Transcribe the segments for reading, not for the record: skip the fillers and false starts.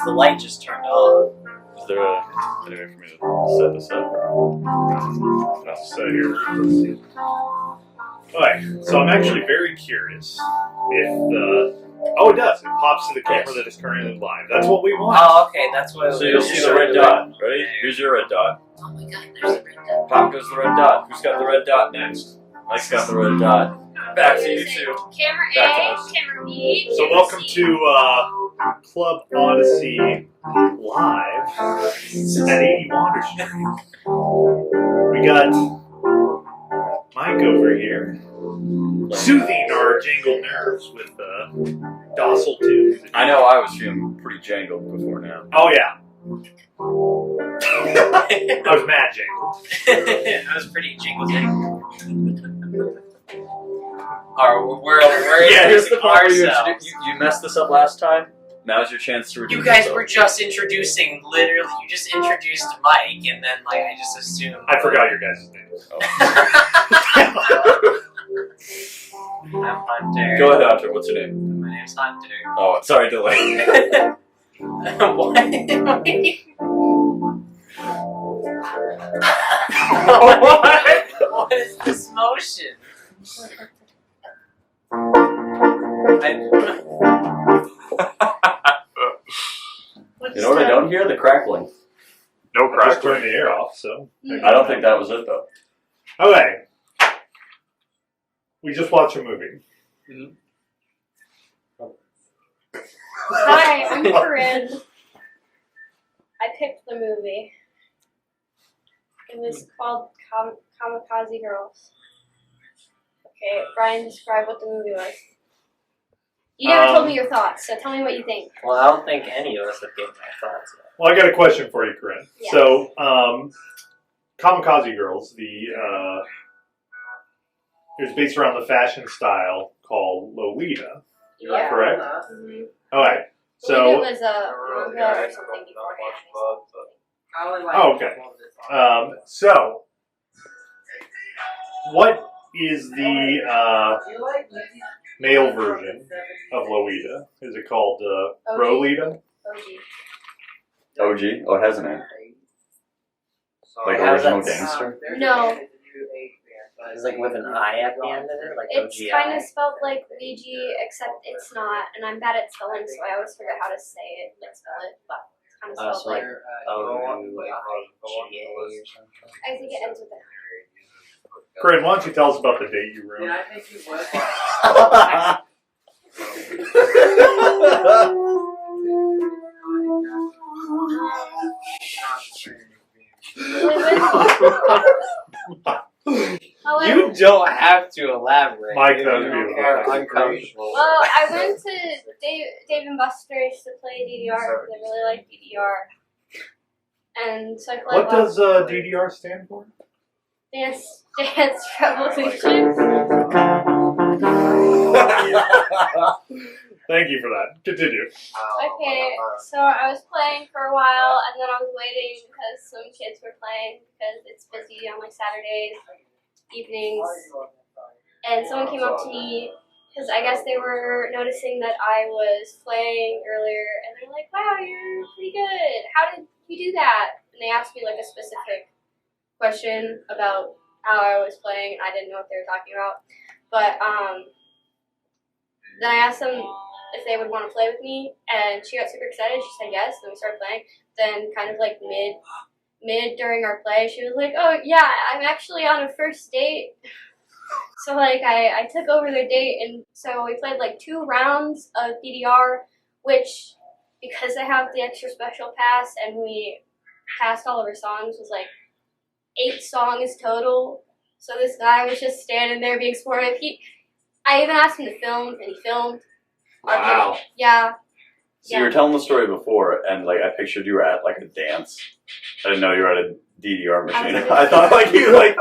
because the light just turned on. Is there any way for me to set this up? I'll set it here. Let's see. Alright, so I'm actually very curious if oh, it does. It pops to the camera that is currently live. That's what we want. Oh, okay, that's what. So you'll see the red dot. Ready? Here's your red dot. Oh my god, there's the red dot. Pop goes the red dot. Who's got the red dot next? Mike's got the red dot. Back to you two. Camera Back to A, us. camera B. So camera welcome C. to Club Odyssey live at 80 Water Street. We got Mike over here soothing our jangled nerves with docile tunes. I know I was feeling pretty jangled before now. Oh yeah. I was mad jangled. That was pretty jingle jangle. Alright, we're Yeah, here's the part where ourselves. you messed this up last time. Now's your chance to redeem You guys yourself. were just introducing, literally, you just introduced Mike, and then, like, I just assumed. I forgot your guys' names. I'm Hunter. Go ahead, Hunter. What's your name? My name's Hunter. Oh, sorry, delay. What? What is this motion? You know what I don't hear? The crackling. No crack. Turn the air off, so. I don't think that was it, though. Okay. We just watched a movie. Hi, I'm Corinne. I picked the movie. It was called Kamikaze Girls. Okay, Brian, describe what the movie was. You never told me your thoughts, so tell me what you think. Well, I don't think any of us have given my thoughts yet. Well, I got a question for you, Corinne. Yes. So, Kamikaze Girls, it was based around the fashion style called Lolita, Yeah. correct? Mm-hmm. All right. So So, it was a manga or something beforehand. oh, okay. So, what is the male version of Lolita? Is it called Rolita? OG. OG? Oh, it has a name. Like How's original that gangster? No, It's like with an I at the end of it, like it's OGI. kind of spelled like VG, except it's not. And I'm bad at spelling, so I always forget how to say it, like spell it. But it's kind of spelled so like like. OGA or something. I think it ends with an Corinne, why don't you tell us about the date you ruined? I think you would. You don't have to elaborate. Mike, If that was you beautiful. are uncomfortable. Well, I went to Dave and Buster's to play DDR because I really like DDR. And so I played What does DDR stand for? Dance Revolution. Thank you for that. Continue. Okay, so I was playing for a while, and then I was waiting because some kids were playing because it's busy on like Saturdays, evenings. And someone came up to me because I guess they were noticing that I was playing earlier, and they're like, "Wow, you're pretty good. How did you do that?" And they asked me like a specific question about how I was playing, and I didn't know what they were talking about. But then I asked them if they would want to play with me, and she got super excited. She said yes, and we started playing. Then kind of like mid during our play, she was like, "Oh yeah, I'm actually on a first date." So like I took over their date, and so we played like 2 rounds of DDR, which because I have the extra special pass and we passed all of our songs was like 8 songs total. So this guy was just standing there being sportive. I even asked him to film, and he filmed. Wow. Yeah. So you were telling the story before, and like I pictured you were at like a dance. I didn't know you were at a DDR machine. I thought like you like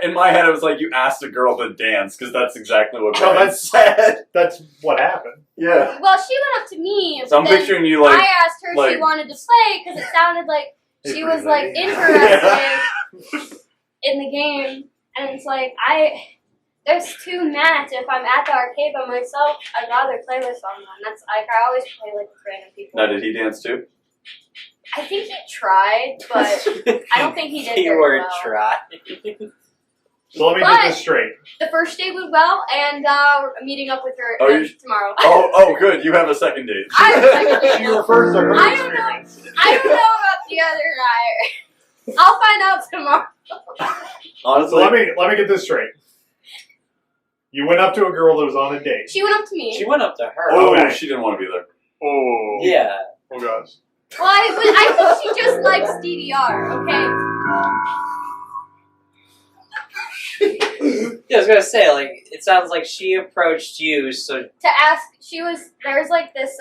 in my head it was like you asked a girl to dance because that's exactly what No, Brian said. That's what happened. Yeah. Well, she went up to me. So I'm then picturing you like I asked her if she wanted to play because it sounded like she was like Yeah. interested in the game, and it's like There's too mats. If I'm at the arcade by myself, I'd rather play with someone. That's like I always play like with random people. Now, did he dance too? I think he tried, but I don't think he did very Keyword well. try. So let me get this straight. The first date went well, and we're meeting up with her tomorrow. Oh, good. You have a second date. I have a second date. She refers to her I don't know. experience. I don't know about the other guy. I'll find out tomorrow. Honestly, So let me get this straight. You went up to a girl that was on a date. She went up to me. She went up to her. oh, Okay. she didn't want to be there. Oh. Yeah. Oh gosh. Well, I think she just likes DDR, okay? Yeah, I was gonna say, like, it sounds like she approached you, so To ask, there's like this, it's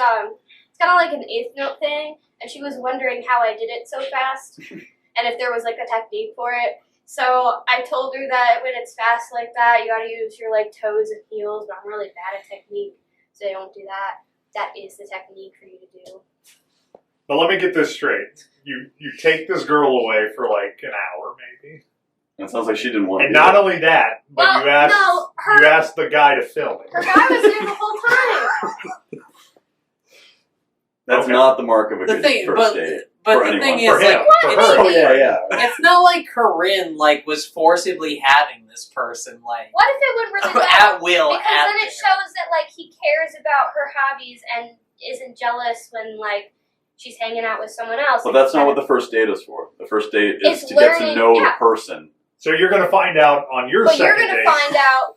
kind of like an eighth note thing, and she was wondering how I did it so fast, and if there was like a technique for it. So I told her that when it's fast like that, you gotta use your like toes and heels, but I'm really bad at technique, so I don't do that. That is the technique for you to do. But let me get this straight. You take this girl away for like an hour maybe. It sounds like she didn't want to And be not there. only that, but Well, you asked no, you asked the guy to film it. Her guy was there the whole time. That's Okay. not the mark of a the good thing, first date. but For the thing anyone. is, For him. like, For it's, her. Oh, yeah. it's not like Corinne like was forcibly having this person like What if it went really well? at will. Because at then it shows that like he cares about her hobbies and isn't jealous when like she's hanging out with someone else. But that's not what the first date is for. The first date is It's to get to learning- know yeah. the person. So you're gonna find out on your But second you're gonna date. find out.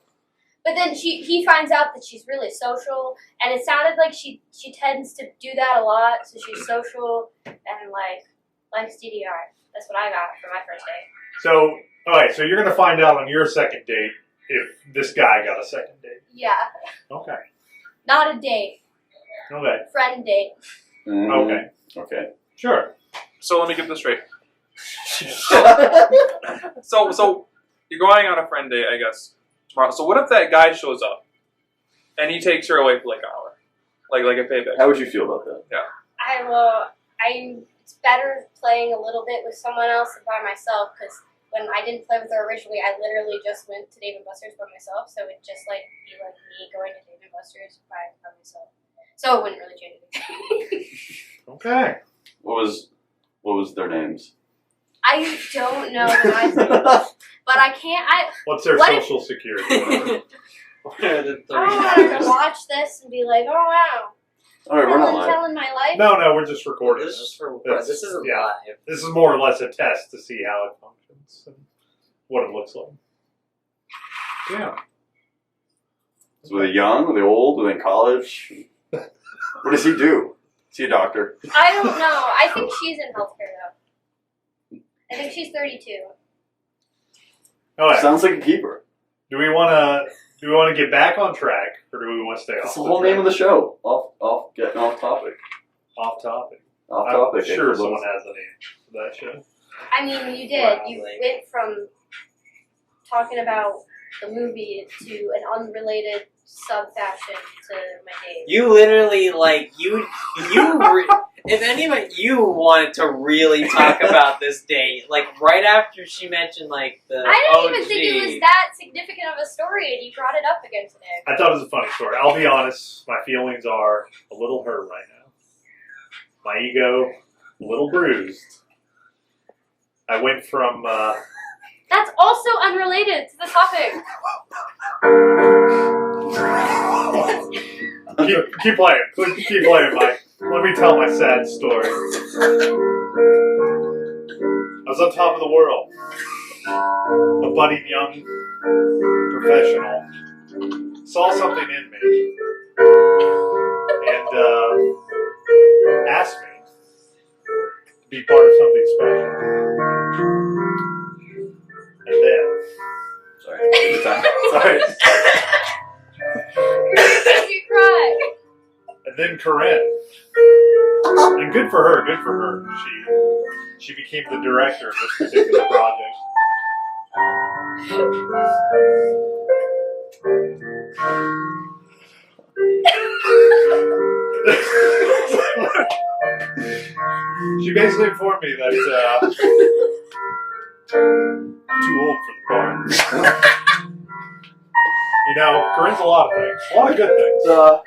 But then he finds out that she's really social, and it sounded like she tends to do that a lot. So she's social and like likes DDR. That's what I got for my first date. So alright, so you're gonna find out on your second date if this guy got a second date. Yeah, Okay. not a date, Okay. friend date. Okay. Okay. Sure. So let me get this straight. So you're going on a friend date, I guess, tomorrow. So what if that guy shows up and he takes her away for like an hour, like a payback? How would you feel about that? It's better playing a little bit with someone else than by myself because when I didn't play with her originally, I literally just went to Dave & Buster's by myself. So it'd just like be like me going to Dave & Buster's by myself. So it wouldn't really change anything. Okay. What was their names? I don't know the guy's name, but I can't. What's their What if- social security? What are the three I don't want her numbers? to watch this and be like, "Oh wow, Alright, we're not lying. telling my life." No, we're just recording This this. is for Yes. this isn't Yeah. live. This is more or less a test to see how it functions and what it looks like. Yeah. So were they young? Were they old? Were they in college? What does he do? Is he a doctor? I don't know. I think she's in healthcare though. I think she's 32. Alright. Sounds like a keeper. Do we wanna get back on track or do we want to stay That's off the whole name of the show. Getting off topic. off topic? Off I'm topic. sure someone has a name for that show. I mean, you did. Wow, You like- went from talking about the movie to an unrelated sub-fashion to my date. You literally like if anybody you wanted to really talk about this date, like right after she mentioned like the I didn't OG. even think it was that significant of a story, and you brought it up again today. I thought it was a funny story. I'll be honest, my feelings are a little hurt right now. My ego, a little bruised. I went from That's also unrelated to the topic. keep playing. Keep playing, Mike. Let me tell my sad story. I was on top of the world. A budding young professional saw something in me and asked me to be part of something special. And then, Sorry. Good time. Sorry. You're gonna make me cry. and then Corinne. And good for her, She became the director of this particular project. She basically informed me that I'm too old for the part. No, Corinne's a lot of things. A lot of good things. I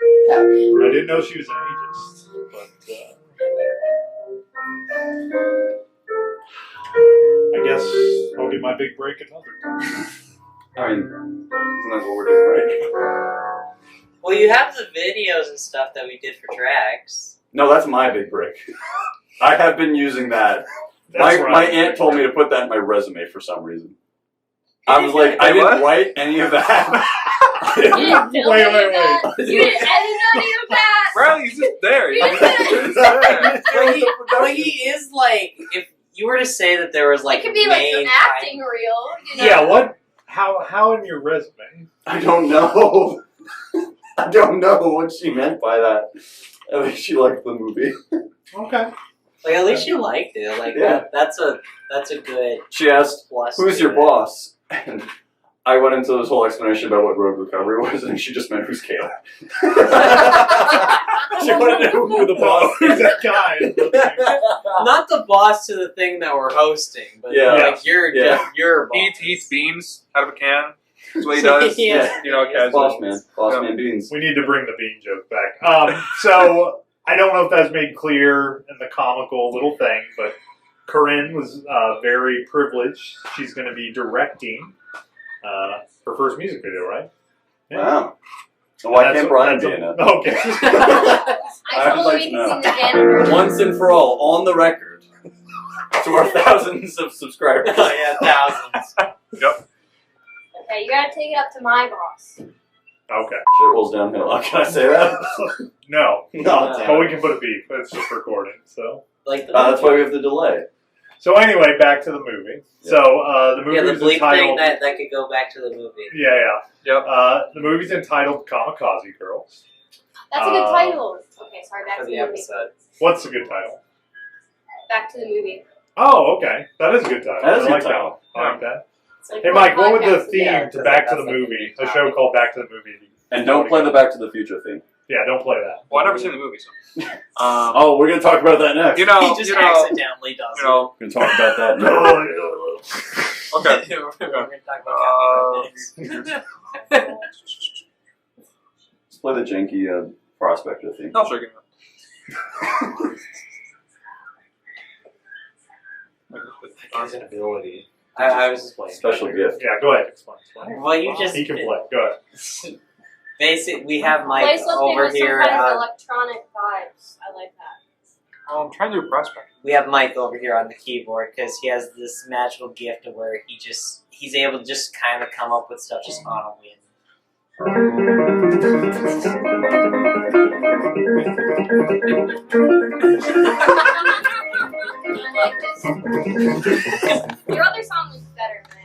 didn't know she was an ageist, but I guess I'll get my big break another time. I mean, isn't that what we're doing, right? Well, you have the videos and stuff that we did for tracks. No, that's my big break. I have been using that. That's My aunt told me to put that in my resume for some reason. I was like, I Wait, didn't what? write any of that. You didn't film Wait, any wait, of that. wait. You didn't edit any of that. Bro, he's just there. You He's just there. But he is like, if you were to say that there was like It could be like main some acting reel. You know? Yeah, what? How in your resume? I don't know. I don't know what she meant by that. I think she liked the movie. Okay. Like at least you liked it. Like Yeah. that's a good She asked, plus. "Who's to your it. boss?" And I went into this whole explanation about what road recovery was, and she just meant, "Who's Kayla?" She wanted to know who the boss Who's is. that guy? Not the boss to the thing that we're hosting, but Yeah. like Yeah. your boss. He eats beans out of a can. That's what he does. Yeah. You know, Yeah. Boss casual. man. Boss man beans. We need to bring the bean joke back. So I don't know if that's made clear in the comical little thing, but Corinne was very privileged. She's going to be directing her first music video, right? Wow. So why can't Brian be in it? Okay. I I'd told like him to we know. can sing the janitor. Once and for all, on the record, to our thousands of subscribers. Oh, yeah, thousands. Yep. Okay, you gotta take it up to my boss. Okay. Shit rolls downhill. Can I say that? No. No. But we can put a beep. It's just recording. So Like the That's why we have the delay. anyway, back to the movie. Yeah. So the movie yeah, the is bleep entitled. thing that could go back to the movie. Yeah. Yep. The movie's entitled Kamikaze Girls. That's a good title. Okay, sorry, back For to the the movie. episode. What's a good title? Back to the movie. Oh, okay. That is a good title. That is a I like good title. that one. I like that. It's like Hey, Mike, what would the podcast. theme Yeah, to Back to the that's like Movie, the a show called Back to the Movie? And don't play the Back to the Future theme. Yeah, don't play that. Well, I've never seen the movie, so. Oh, we're going to talk about that next. You know, He just you know, accidentally does you know. We're going to talk about that next. Oh, Okay. it. We're going to talk about Captain next. Let's play the janky Prospector theme. I'll show you. His ability. I was just playing. Special gift. yeah, go ahead. Explain. Well, you just He can play. Go ahead. Basically, we have Play Mike something over with here. some kind of electronic vibes. I like that. I'm trying to do a prospect. We have Mike over here on the keyboard because he has this magical gift of where he's able to just kind of come up with stuff just on a whim. I like this. Your other song was better, man.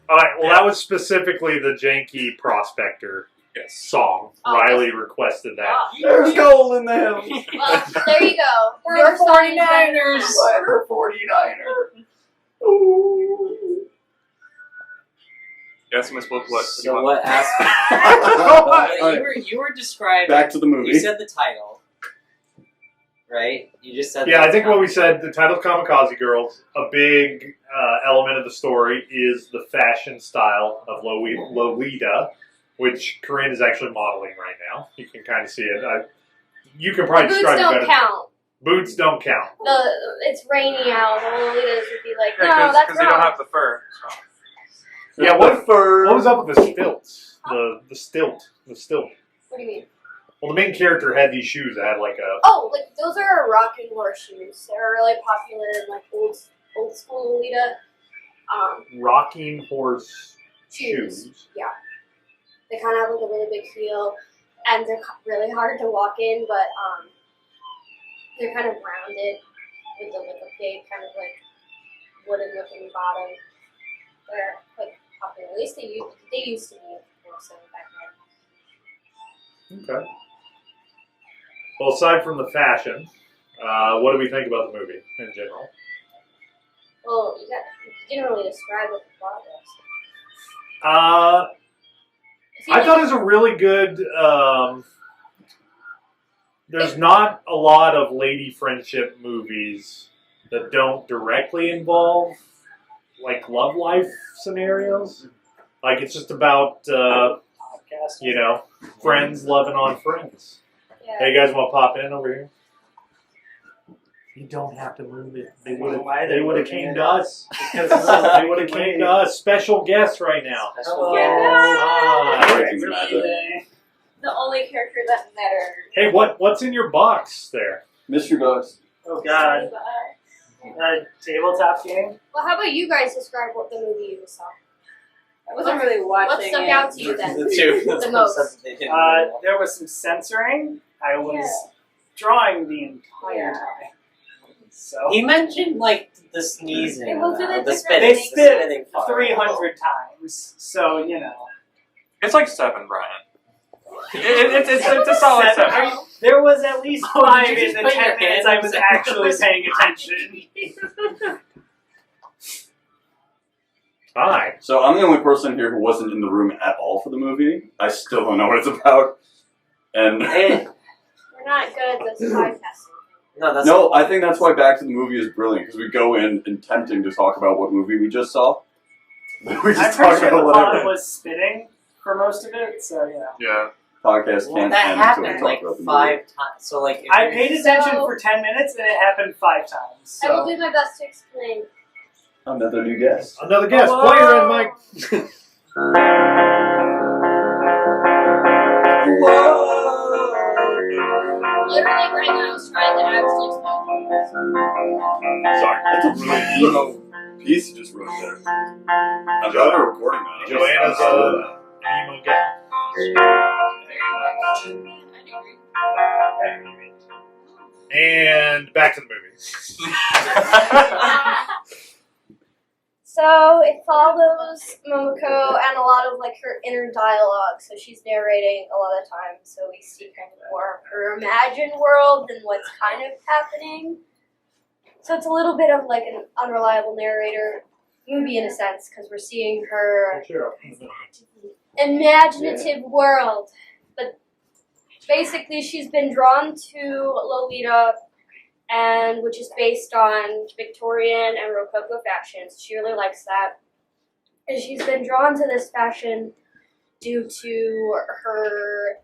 All right. Well, that was specifically the janky Prospector song. Oh, Riley requested that. Oh. There's gold in them. Well, there you go. We're Your the song is better 49ers. than Slider 49er. Ooh. Yeah, someone's supposed to what? So what aspect? All right. You were describing. Back to the movie. You said the title, right? You just said. Yeah, the I think what we title. said, the title Kamikaze Girls, a big element of the story is the fashion style of Lolita, which Corinne is actually modeling right now. You can kind of see it. You can probably Boots describe it don't better. count. Boots don't count. It's rainy out. The Lolitas would be like, no, Yeah, that's because they don't wrong. have the fur. So. Yeah, what fur? was up with the stilts? The stilt. The stilt. What do you mean? Well, the main character had these shoes that had like a... Oh, like those are rocking horse shoes. They're really popular in like old school Lolita. rocking horse Shoes. shoes. Yeah. They kind of have like a really big heel, and they're really hard to walk in, but they're kind of rounded with a big kind of like wooden looking bottom. They're quite popular. At least they used to be more so back then. Okay. Well, aside from the fashion, what do we think about the movie in general? Well, you didn't really describe what the plot was. I thought it was a really good. There's not a lot of lady friendship movies that don't directly involve like love life scenarios. Like it's just about podcast. You know, friends loving on friends. Yeah. Hey, you guys want to pop in over here? You don't have to move it. They would have came to us. Because They would have came to us. Special guests right now. Hello. Hi. Breaking magic. The only character that mattered. Hey, what's in your box there? Mystery box. Oh God. Tabletop game. Well, how about you guys describe what the movie you saw? I wasn't really watching What stuck it. out to you then? The two. The most. They didn't really want. There was some censoring. I was drawing the entire Yeah. time. So He mentioned like the sneezing, They will do that the different. spitting, they the spit spitting part. 300 times. So you know. It's like 7, Brian. It's a solid 7. There was at least Oh, 5 did you in just the put your 10 minutes hand I was in actually the- paying attention. Hi. So I'm the only person here who wasn't in the room at all for the movie. I still don't know what it's about. And Eh, We're not good at this podcasting. no, that's no, I think that's why Back to the Movie is brilliant, because we go in attempting to talk about what movie we just saw. We I'm just pretty talk sure about the plot whatever. was spitting for most of it. So yeah. Yeah. Podcast Well, can't that end until we happened talk like about the 5 movie. times. So like, if I you're- paid attention So- for 10 minutes and it happened 5 times. I will So. do my best to explain. Another new guest. Another guest. Hello. Play your red mic. Literally right now I was trying to actually explain. Sorry, that's a really emo piece you just wrote there. I'm glad we're recording that. Joanna's an emo gal. And back to the movie. So it follows Momoko and a lot of like her inner dialogue. So she's narrating a lot of times, so we see kind of more of her imagined world than what's kind of happening. So it's a little bit of like an unreliable narrator movie in a sense, because we're seeing her imaginative world. But basically she's been drawn to Lolita, and which is based on Victorian and Rococo fashions. She really likes that. And she's been drawn to this fashion due to her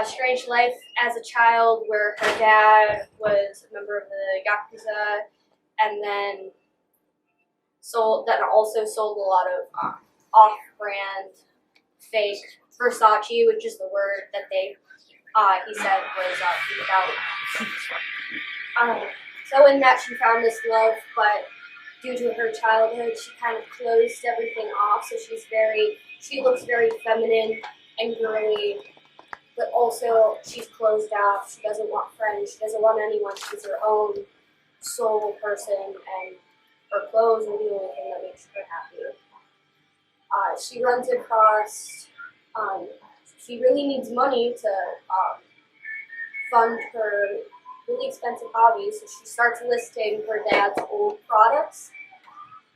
strange life as a child, where her dad was a member of the Yakuza, and then also sold a lot of off-brand fake Versace, which is the word that he said was about. So in that she found this love, but due to her childhood, she kind of closed everything off. So she looks very feminine and girly, but also she's closed off. She doesn't want friends. She doesn't want anyone. She's her own sole person, and her clothes are the only thing that makes her happy. She runs across. She really needs money to fund her really expensive hobbies, so she starts listing her dad's old products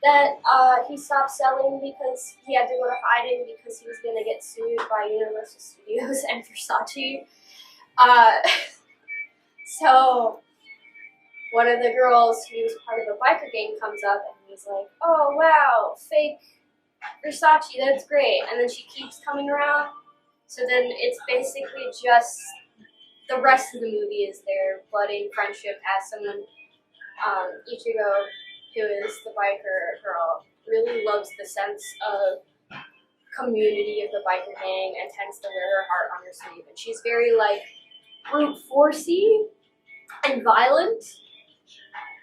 that he stopped selling because he had to go to hiding because he was going to get sued by Universal Studios and Versace. So one of the girls who was part of the biker gang comes up and he's like, "Oh wow, fake Versace, that's great." And then she keeps coming around. So then it's basically just the rest of the movie is their budding friendship as someone, Ichigo, who is the biker girl, really loves the sense of community of the biker gang and tends to wear her heart on her sleeve. And she's very like brute forcey and violent,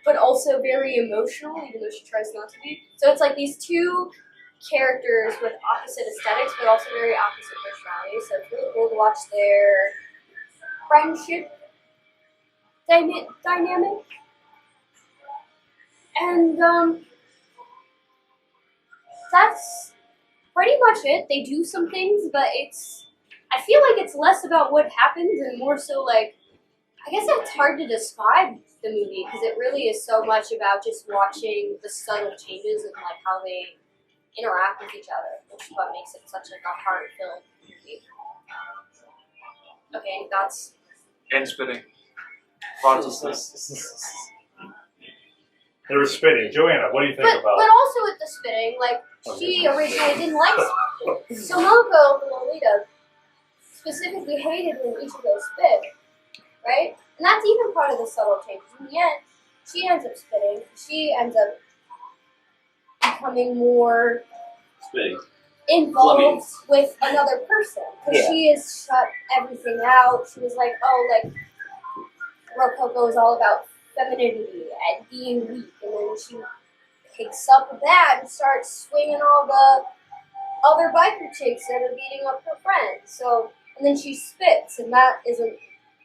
but also very emotional, even though she tries not to be. So it's like these two characters with opposite aesthetics, but also very opposite personalities. So it's really cool to watch their friendship dynamic. And that's pretty much it. They do some things, but I feel like it's less about what happens and more so like, I guess it's hard to describe the movie because it really is so much about just watching the subtle changes and like how they interact with each other, which is what makes it such like a heart-filled movie. Okay, that's And spitting. Lots of spitting. They were spitting. Joanna, what do you think but about also with the spitting, like she originally didn't like So Momoko, the Lolita, specifically hated when Ichigo spit, right? And that's even part of the subtle changes. In the end, she ends up spitting. She ends up becoming more involved with another person. Because she has shut everything out. She was like, oh, like, Rococo is all about femininity and being weak. And then she picks up that and starts swinging all the other biker chicks that are beating up her friends. So, and then she spits, and that is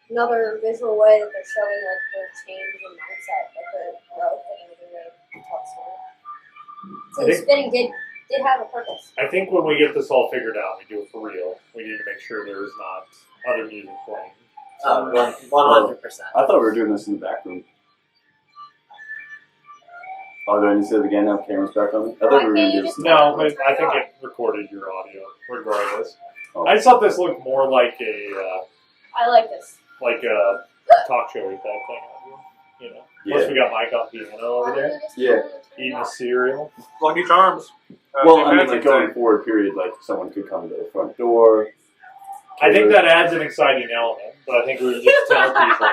another visual way that they're showing like her change in mindset, like her growth and another way to tell the story. So the spitting did have a purpose. I think when we get this all figured out, we do it for real. We need to make sure there is not other music playing. 100%. I thought we were doing this in the back room. Oh, do I need to say it again now? Camera's back on me? I thought we were going to do this. No, but I think it recorded your audio, regardless. Oh. I just thought this looked more like a I like this. talk show type thing. You know. Plus, we got Mike on piano over there Yeah. eating a cereal. Lucky Charms. Well, I mean, like going forward period, like someone could come to the front door. I think that adds an exciting element, but I think we would just tell people.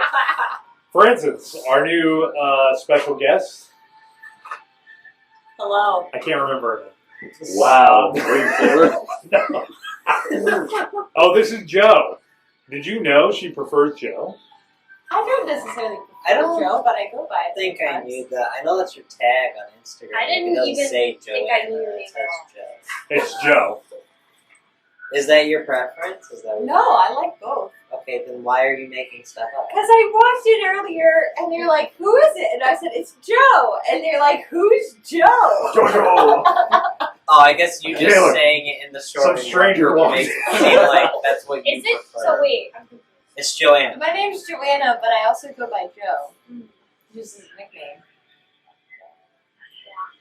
For instance, our new special guest. Hello. I can't remember her name. Wow. Oh, this is Joe. Did you know she prefers Joe? I don't necessarily I don't Joe, but I go by it. think I sometimes. knew that. I know that's your tag on Instagram. I didn't it doesn't even say Joe think I knew anywhere, your it name says Joe. It's Joe. Is that your preference? Is that what No, I like both. Okay, then why are you making stuff up? Because I watched it earlier, and they're like, "Who is it?" And I said, "It's Joe." And they're like, "Who's Joe?" Joe. Oh, I guess you just Taylor, saying it in the short some stranger walks makes it seem like that's what you Is it? prefer. So wait. It's Joanna. My name's Joanna, but I also go by Joe. Just his nickname.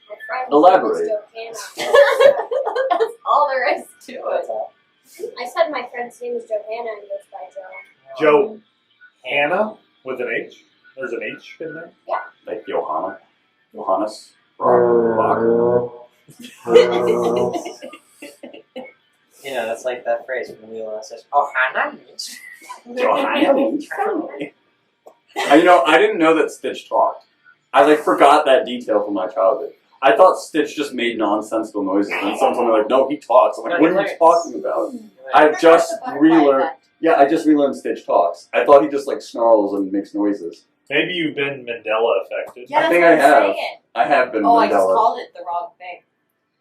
My friend Elaborate. was Johanna. That's all there is to That's it. all. I said my friend's name is Johanna and goes by Joe. Joe. Hannah with an H. There's an H in there. Like Johanna. Johannes. Bach. You know, that's like that phrase from Lilo and Stitch. Oh, Hannah. Johanna. You know, I didn't know that Stitch talked. I forgot that detail from my childhood. I thought Stitch just made nonsensical noises, and someone told me no, he talks. I'm like, what are you talking about? I just relearned. Yeah, I just relearned Stitch talks. I thought he just snarls and makes noises. Maybe you've been Mandela affected. Yeah, I think that's I what I'm have. saying. I have been Oh, I just Mandela. called it the wrong thing.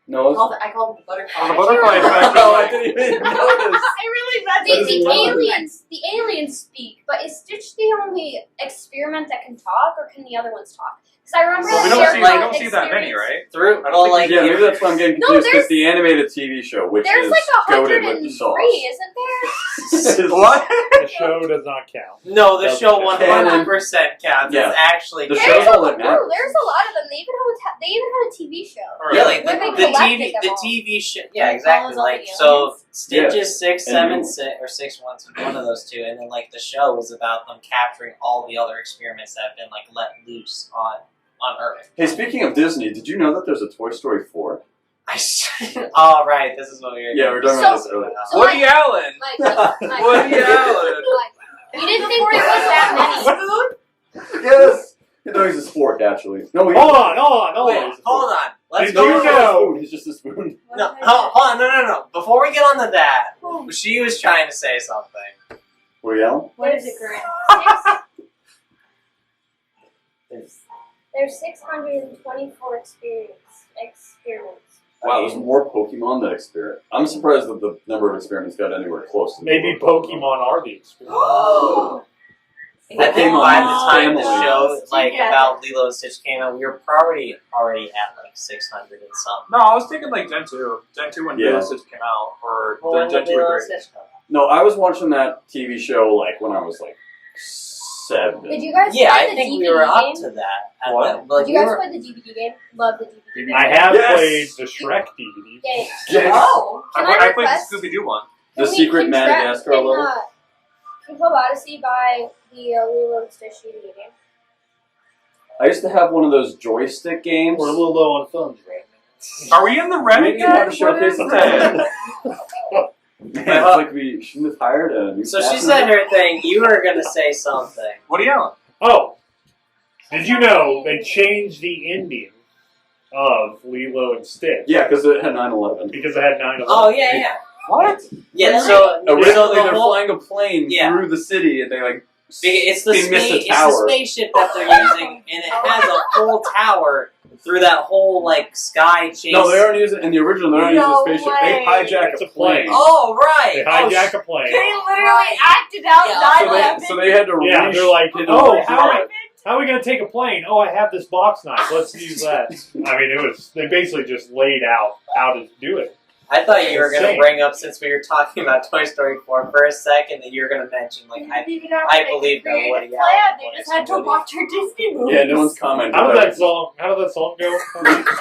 No, I called it the butterfly. The butterfly effect. no, I didn't even notice. I really meant That is The relevant. aliens speak, but is Stitch the only experiment that can talk, or can the other ones talk? Because I remember Well, we that don't Sherlock see that many, experience- right? Through, I don't well, think like, Yeah, maybe that's why I'm getting No, confused because there's- the animated TV show, which There's is like goated with the 103, sauce. isn't there? What? The show does not count. no, the Doesn't show count. 100% counts. Yeah. It's actually The canon. show's all that matters. There's a lot of them. They even had a TV show. Yeah, like Where they the collected TV, them the all. TV show. Yeah, Like, exactly. follows all Like the so, aliens? Stitch is 6, And 7, you- 6, or 6, one of those two, and then the show was about them capturing all the other experiments that have been let loose on Earth. Hey, speaking of Disney, did you know that there's a Toy Story 4? Oh right, this is what we were. Yeah, we were talking about this earlier. So Woody Allen. Woody Allen. You didn't think there was that many. Yes! No, he's a spork, actually. No, he's Hold on. Wait, hold on. Let's Did go. you He's know- just a spoon. He's just a spoon. No, hold on. No. Before we get on to that, she was trying to say something. Woody Allen? What is it, Corinne? There's 624 experiments. Wow, there's more Pokemon than experiment. I'm surprised that the number of experiments got anywhere close to Maybe Pokemon are the experience. I think by the time the Family. show Together. about Lilo and Stitch came out, we were already at 600 and some. No, I was thinking Gen 2. Gen 2 when Yeah. Lilo and Stitch came out. Or Well, Gen 2 Lilo or and 3. Stitch. No, I was watching that TV show when I was 7. Did you guys Yeah, play I the think DVD we were up game? to that. At What? that, like, Did you we guys were, play the DVD game? Love the DVD game. I have Yes. played the Shrek DVD. Game. Yes. Oh. Can I played request- the Scooby Doo one. The secret Madagascar level? Can Club Odyssey buy the Lilo and Stitch DVD game? I used to have one of those joystick games. We're a little low on funds right now. Are we in the Reddit Maybe you have yet? a showcase What of is time. it? It's like we shouldn't have hired a new So she cast said member. her thing. You were gonna say something. Woody Allen. Oh, did you know they changed the ending of Lilo and Stitch? Yeah, because it had 9/11. Because it had 9/11. Oh yeah. What? Yeah. Really? So Originally, the they're whole- flying a plane Yeah. through the city, and they like It's the they missed a it's the tower. spaceship that they're using, and it has a full tower through that whole like sky chase. No, they aren't using in the original. They're not No using a spaceship. way. They hijack It's a a plane. plane. Oh right. They Oh, hijack a plane. They literally Right. acted out Yeah. So 9/11. so they had to Yeah, reach. they're like, hit oh, the- how are we going to take a plane? Oh, I have this box knife. Let's use that. I mean, they basically just laid out how to do it. I thought you were gonna Insane. bring up, since we were talking about Toy Story 4 for a second, that you were gonna mention like They didn't even have to I make a believe that creative Woody plan. Allen They just voiced had to Woody. watch her Disney movies. Yeah, no one's commented. How did that song go?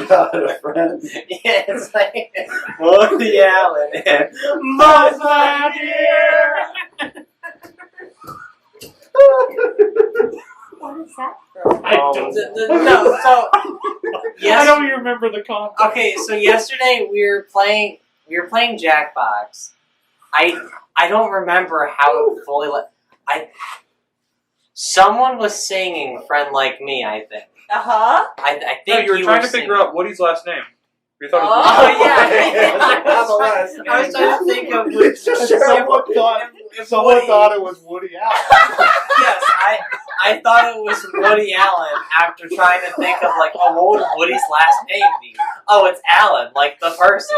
Got a friend. Yeah, it's like Woody Allen and Buzz Lightyear! What is that from? I don't. No, so I don't even remember the context. okay, so yesterday we were playing Jackbox. I don't remember how it fully someone was singing "Friend Like Me." I think. Uh-huh. I No, think you were trying to singing. figure out Woody's last name. You thought Oh it was yeah, I was trying to think of which. Someone thought it was Woody Allen. Yes, I thought it was Woody Allen after trying to think of like, oh, what would Woody's last name be? Oh, it's Allen, like the person.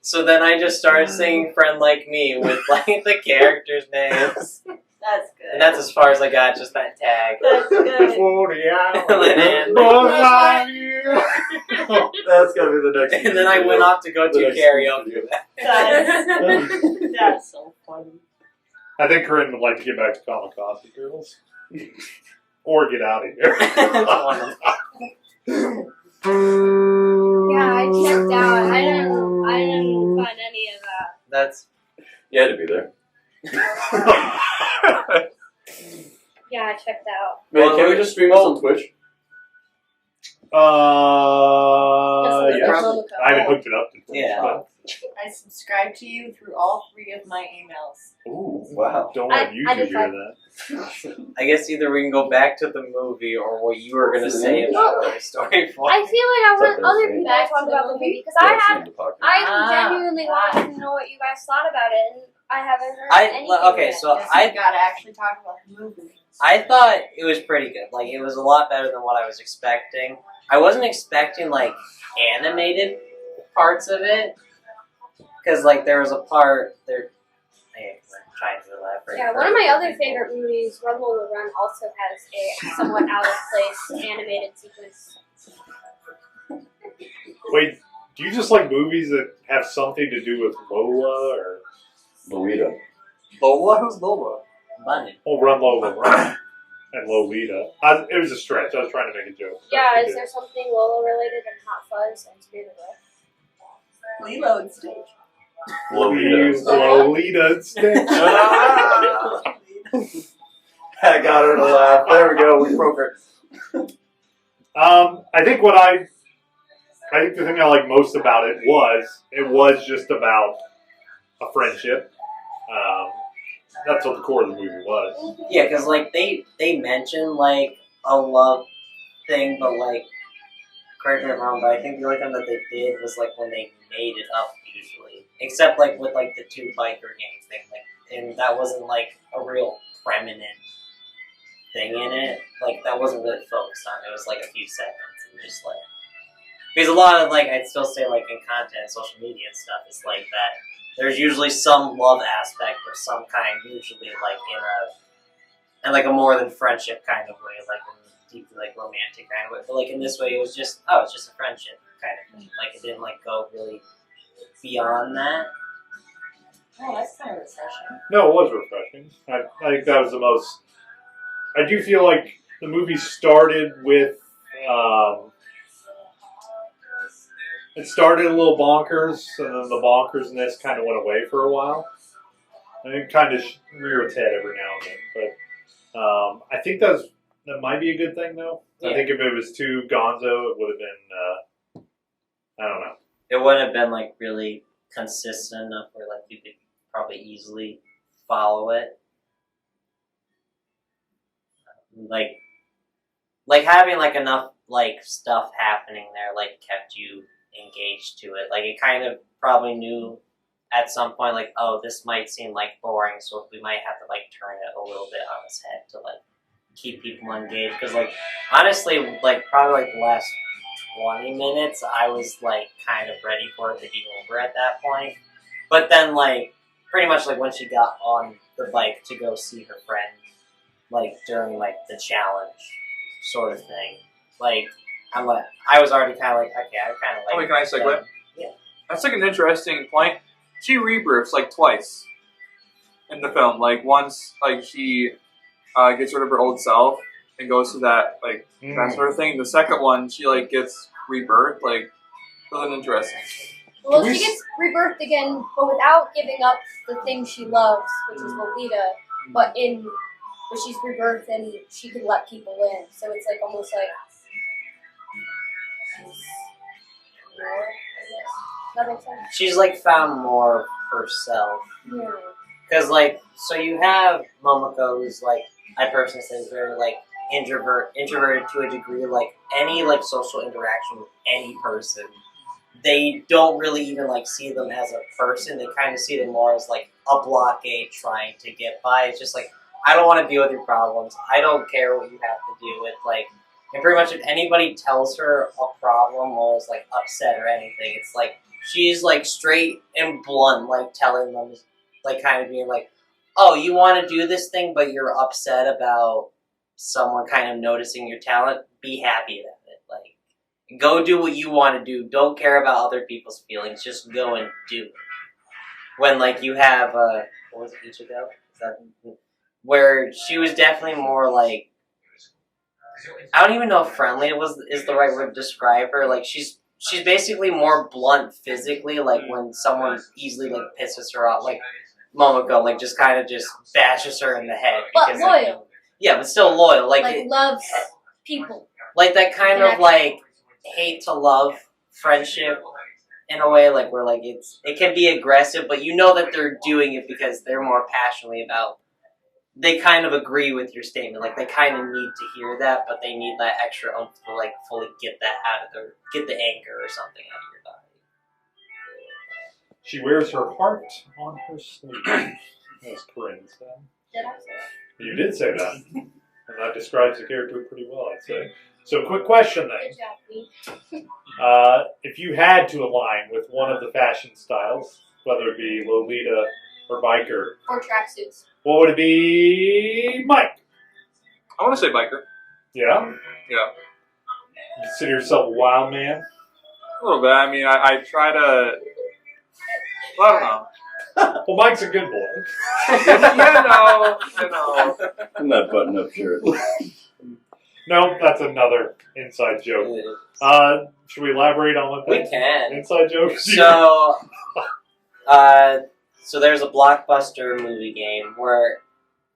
So then I just started singing "Friend Like Me" with like the characters' names, That's good. and that's as far as I got. Just that tag. That's good. Woody Allen. And Buzz Lightyear. That's gotta be the next. and then I went off to go The do next karaoke. video. That's so funny. I think Corinne would like to get back to Kamikaze Girls. Or get out of here. Yeah, I checked out. I didn't find any of that. That's You had to be there. Yeah, I checked out. Man, Well, can we just stream this on Twitch? Yeah. I haven't hooked it up to Twitch. Yeah. But, I subscribe to you through all 3 of my emails. Ooh, wow. don't want you I to just hear like- that. I guess either we can go back to the movie or what you were gonna say about Toy Story 4. I feel like I want It's other okay. people to talk about the movie because Yeah, I it's have. in the podcast. I genuinely wanted to know what you guys thought about it, and I haven't heard anything okay, yet. so Guess I we gotta actually talk about the movie. I thought it was pretty good. Like, it was a lot better than what I was expecting. I wasn't expecting, like, animated parts of it. Because, like, there was a part there. I'm trying to elaborate. Yeah, one of my other favorite movies, Run Lola Run, also has a somewhat out of place animated sequence. Wait, do you just like movies that have something to do with Lola or Lolita. Lola? Who's Lola? Bunny. oh, Run Lola Run and Lolita? It was a stretch. I was trying to make a joke. Yeah, is there something Lola related in Hot Fuzz and Spirited Away? Lilo and Stitch. Lolita. Lolita and Stitch. I got her to laugh. There we go. We broke her. I think the thing I like most about it was just about a friendship. That's what the core of the movie was. Yeah, because, like, they mention, like, a love thing, but, like, correct me if I'm wrong, but I think the only time that they did was, like, when they made it up, usually. Except, like, with, like, the 2 biker gangs thing. Like, and that wasn't, like, a real prominent thing in it. Like, that wasn't really focused on. It was, like, a few seconds and just, like... Because a lot of, like, I'd still say, like, in content, social media and stuff, it's like that. There's usually some love aspect of some kind, usually, like, in like, a more than friendship kind of way, like, in a deeply, like, romantic kind of way. But, like, in this way, it was just, it's just a friendship kind of thing. Like, it didn't, like, go really beyond that. Oh, that's kind of refreshing. No, it was refreshing. I think that was the most. I do feel like the movie started with. It started a little bonkers, and then the bonkersness kind of went away for a while. And it kind of rear its head every now and then. But I think that might be a good thing, though. Yeah. I think if it was too gonzo, it would have been. I don't know. It wouldn't have been, like, really consistent enough where, like, you could probably easily follow it. Like having like enough like stuff happening there like kept you engaged to it. Like it kind of probably knew at some point like, oh, this might seem like boring, so we might have to like turn it a little bit on its head to like keep people engaged. Because like honestly, like probably like the last 20 minutes, I was like kind of ready for it to be over at that point. But then like pretty much like when she got on the bike to go see her friend, like during like the challenge sort of thing, like I was already kind of like, okay, I kind of like. Oh, wait, can I segue? them. Yeah. That's like an interesting point. She rebirths like twice in the film. Like once, like she gets rid of her old self and goes to that like that sort of thing. The second one, she like gets rebirthed. Like, it was an interesting. Well, she gets rebirthed again, but without giving up the thing she loves, which is Lolita. But she's rebirthed and she can let people in. So it's like almost like she's more, I guess. That makes sense. She's like found more herself. Yeah. Because like, so you have Momoko, who's like, I personally say is very like introverted to a degree. Like any like social interaction with any person, they don't really even like see them as a person. They kind of see them more as like a blockade trying to get by. It's just like, I don't want to deal with your problems. I don't care what you have to deal with. Like, and pretty much if anybody tells her a problem or is like upset or anything, it's like she's like straight and blunt, like telling them, like kind of being like, oh, you want to do this thing, but you're upset about someone kind of noticing your talent. Be happy about it. Like, go do what you want to do. Don't care about other people's feelings. Just go and do it. When like you have what was it, Ichigo? Is that where she was definitely more like, I don't even know if friendly is the right word to describe her. Like she's basically more blunt physically. Like when someone easily like pisses her off, like Momoko, like just kind of just bashes her in the head. But loyal. Like, yeah, but still loyal. Like loves people. Like that kind of like hate to love friendship in a way, like where like it can be aggressive, but you know that they're doing it because they're more passionately about. They kind of agree with your statement. Like they kind of need to hear that, but they need that extra oomph to like fully get that out of get the anger or something out of your body. She wears her heart on her sleeve. As Corinne said. Did I say that? You did say that. And that describes the character pretty well, I'd say. So, quick question then. Good job, Lee. If you had to align with one of the fashion styles, whether it be Lolita or biker, Or tracksuits. what would it be, Mike? I want to say biker. Yeah? Yeah. Consider yourself a wild man? A little bit. I mean, I try to. Well, I don't know. Well, Mike's a good boy. You know. And that button-up shirt. No, that's another inside joke. Should we elaborate on what We that can. inside joke is? So there's a Blockbuster movie game where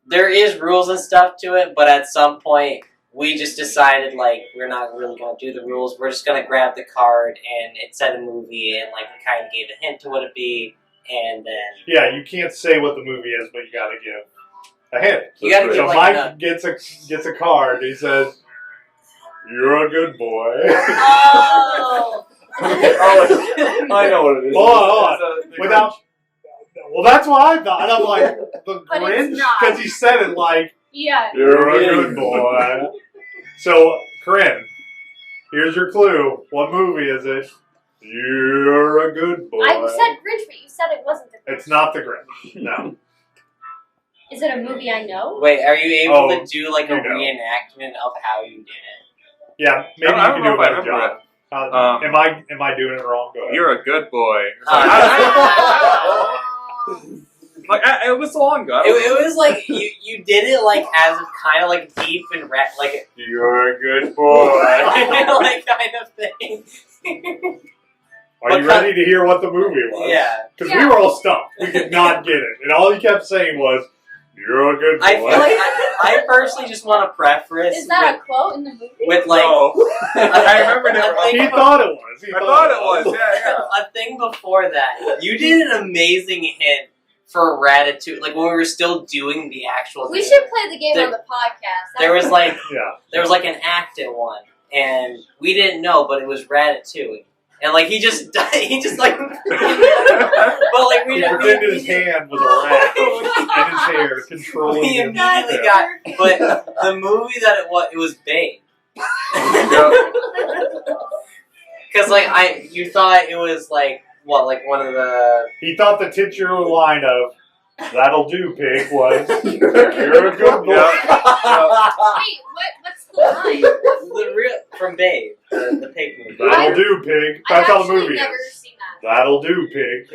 there is rules and stuff to it, but at some point we just decided like we're not really going to do the rules. We're just going to grab the card and it said a movie and like we kind of gave a hint to what it'd be, and then Yeah, you can't say what the movie is, but you got to give a hint. you got to So give like Mike gets a card. He says, "You're a good boy." Oh! Oh, I know what it is. Hold on. Without. Well, that's what I thought. I'm like the But it's Grinch not. because he said it like, Yeah. "You're a good boy." So, Corinne, here's your clue. What movie is it? You're a good boy. I said Grinch, but you said it wasn't the Grinch. It's not the Grinch. No. Is it a movie I know? Wait, are you able Oh, to do like a you know. reenactment of how you did it? Yeah, maybe I you don't can do a know if I better remember job. Am I doing it wrong? Go ahead. You're a good boy. Oh. Like it was so long ago. It was like you did it like as kind of like deep and like You're a good boy. like kind of thing. Are you ready to hear what the movie was? Yeah. Because we were all stumped. We could not get it. And all he kept saying was, "You're a good boy." I feel like I personally just want to preface Is that a quote in the movie? with like No. I remember that. He thought it was. I thought it was. Yeah. a thing before that. You did an amazing hint for Ratatouille, like when we were still doing the actual. We thing, should play the game There- on the podcast. There was like Yeah. an act at one, and we didn't know, but it was Ratatouille, and like he just like, but like we He didn't. pretended his hand was a rat in his hair, controlling We him. immediately Yeah. got, but the movie that it was Babe. Because like you thought it was like what, like one of the. He thought the titular line of "That'll do, pig" was "You're a good boy." Wait, what's the line? The real from Babe, the pig movie. That'll do, pig. That's how the movie I've actually never is. seen that. That'll do, pig.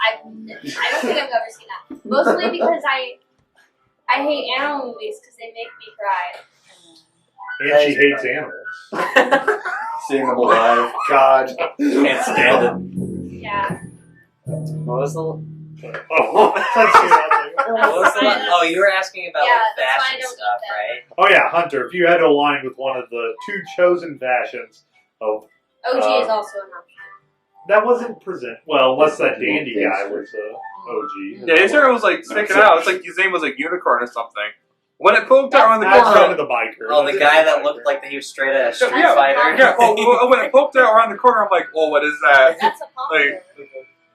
I don't think I've ever seen that. Mostly because I hate animal movies because they make me cry. And she hates animals. Seeing them alive. God. Can't stand it. Yeah. What was the? Oh, What was the? Oh, you were asking about Yeah, like that's why I fashion don't stuff, eat that. right? Oh yeah, Hunter. If you had to align with one of the two chosen fashions of OG is also an option. that wasn't present well, unless that dandy guy was OG. Yeah, his hair was like sticking out. It's like his name was like Unicorn or something. When it poked out around the That's corner, kind of the biker. Oh, the That's guy the that biker. looked like he was straight out of Street Yeah, Fighter. yeah. Oh, when it poked out around the corner, I'm like, oh, what is that? That's a pompadour.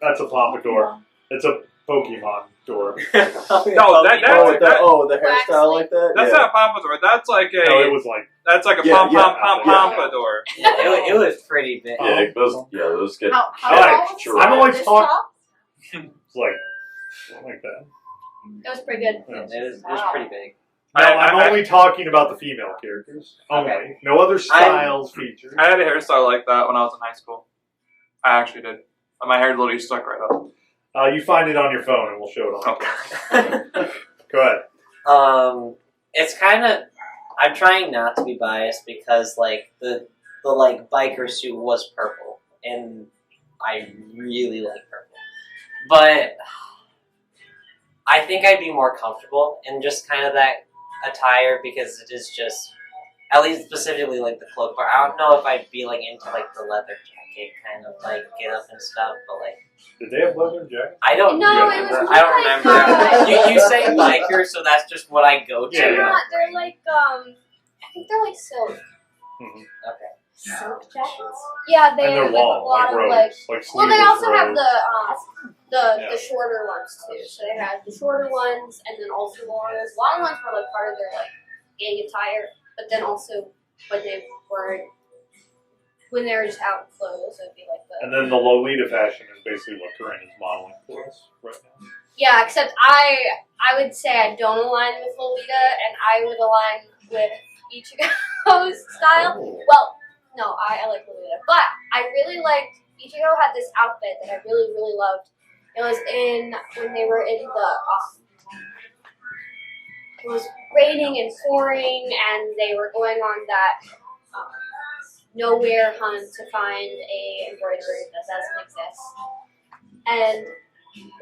That's a pompadour. It's a Pokemon door. No, the hairstyle like that? That's not a pompadour. That's like a. No, it was like That's like a Yeah, pompadour. Yeah, it was pretty big. Yeah, those get. How Alright, tall is sure. I'm only this talking- top? it's like that. It was pretty good. Yeah. It was pretty big. No, I'm only talking about the female characters. Only. Okay. No other styles featured. I had a hairstyle like that when I was in high school. I actually did. My hair literally stuck right up. You find it on your phone and we'll show it on. Okay. Go ahead. It's kind of. I'm trying not to be biased because like the like biker suit was purple, and I really like purple, but I think I'd be more comfortable in just kind of that attire because it is just, at least specifically like the cloak part. I don't know if I'd be like into like the leather jacket kind of like get up and stuff, but like Did they have leather jackets? I don't. No, remember. it was I don't like, remember. You say biker, so that's just what I go to. Yeah, They're yeah. not. They're like I think they're like silk. Okay. Silk jackets? Yeah, they And they're have long, a lot like of robes. like. Like Well, they sleeveless also have robes. the Yeah. shorter ones too. So they had the shorter ones, and then also the long ones. Long ones were like part of their like gang attire, but then also when they were just out in clothes, it'd be like the. And then the Lolita fashion is basically what Corinne is modeling for us right now. Yeah, except I would say I don't align with Lolita, and I would align with Ichigo's style. Well, no, I like Lolita, but I really liked Ichigo had this outfit that I really really loved. It was when they were in the. It was raining and pouring, and they were going on that nowhere hunt to find a embroidery that doesn't exist. And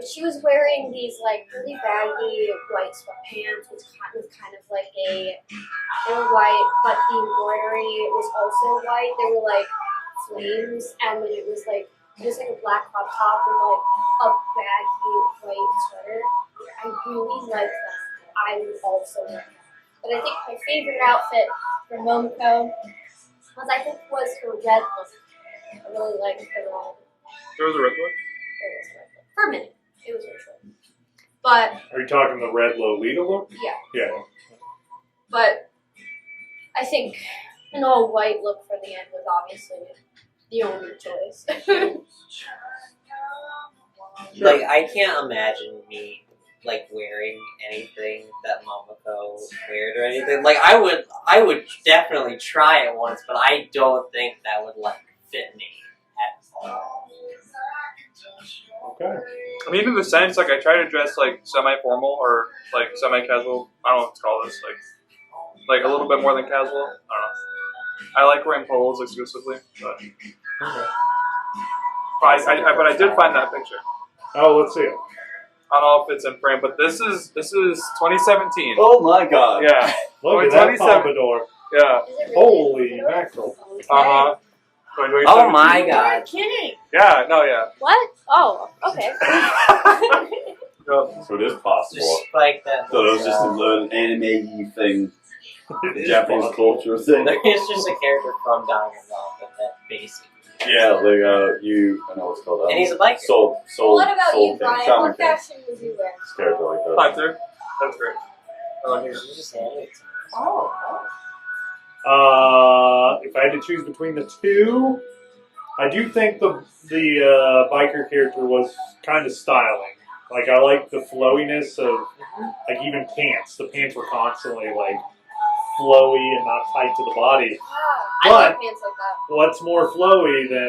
she was wearing these like really baggy white sweatpants with kind of like they were white, but the embroidery was also white. They were like flames, and then it was like just like a black crop top with like a baggy white sweater. I really liked that. I would also wear that. But I think my favorite outfit for Momoko was her red look. I really liked her red. There was a red one? There was a red look. For a minute. It was very short. But, Are you talking the red Lolita look? yeah. Yeah. But I think an all white look for the end was obviously the only choice. Like I can't imagine me like wearing anything that Momoko weared or anything. Like I would definitely try it once, but I don't think that would like fit me at all. Okay. I mean, in the sense, like, I try to dress, like, semi-formal or, like, semi-casual. I don't know what to call this. Like a little bit more than casual. I don't know. I like wearing polos exclusively, but I did find that picture. Oh, let's see it. I don't know if it's in frame, but this is 2017. Oh my god. Yeah, Look at that 27. pompadour. yeah. Is it really Holy mackerel. Uh-huh. Oh my god. You're kidding. Yeah, no, yeah. What? Oh, okay. Yeah. So it is possible. Just like that. So it was just an anime thing, It is Japanese possible. culture thing. It's just a character from Danganronpa, but that basically. Yeah, like I know what's called. And he's a biker. Soul. What about soul you, thing, Brian? shaman What thing. fashion would you wear? It's character like that. Hunter. That's great. Oh, here's just anime. If I had to choose between the two, I do think the biker character was kind of styling. Like I like the flowiness of like even pants. The pants were constantly like flowy and not tight to the body. I But- like pants like that. What's more flowy than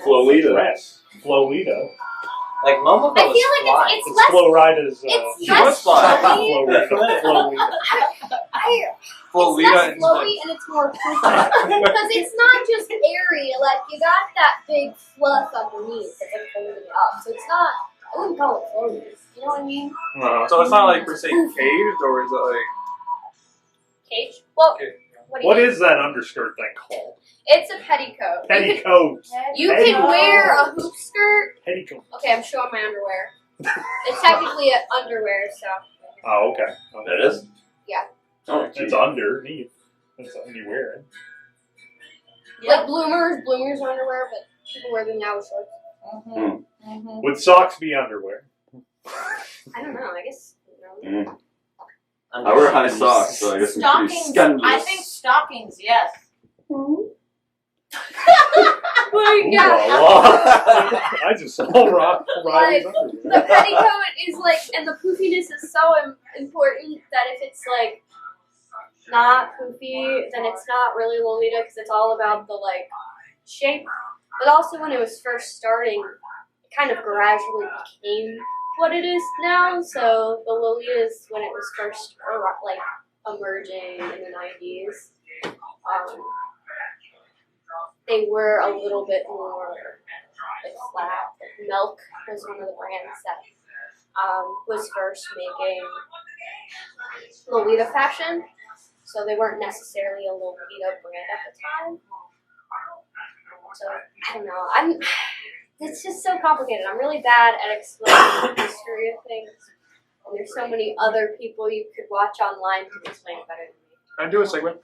Flowita. dress? Flowita. Like Momoko I was feel like fly. it's It's less. Flowrida's. It's She less was fly. flowy. Flowita. It's Lolita less and flowy and it's more poofy. Because it's not just airy, like you got that big fluff underneath that's like holding it up. So it's not, I wouldn't call it flowy. You know what I mean? So it's not like per se caged, or is it like? Cage? Well, Okay. what do you What mean? is that underskirt thing called? It's a petticoat. Petticoat. You can wear a hoop skirt. Petticoat. Okay, I'm showing my underwear. It's technically an underwear, so. Oh, okay. That is? Yeah. Oh, It's geez. underneath. That's something you wear it. Like bloomers are underwear, but people wear them now with shorts. Would socks be underwear? I don't know, I guess. You know. I wear high socks, so I guess I'm pretty Stockings. scandalous. I think stockings, yes. Like, Ooh, yeah. la, la. I just saw Riley's The underwear. petticoat is like, and the poofiness is so important that if it's like not poofy, then it's not really Lolita because it's all about the like shape. But also when it was first starting, it kind of gradually became what it is now. So the Lolitas when it was first like emerging in the 90s, they were a little bit more like flat. Like Milk was one of the brands that was first making Lolita fashion, so they weren't necessarily a Lolita brand at the time. So I don't know. It's just so complicated. I'm really bad at explaining the history of things, and there's so many other people you could watch online who can explain it better than me. Can I do a segment?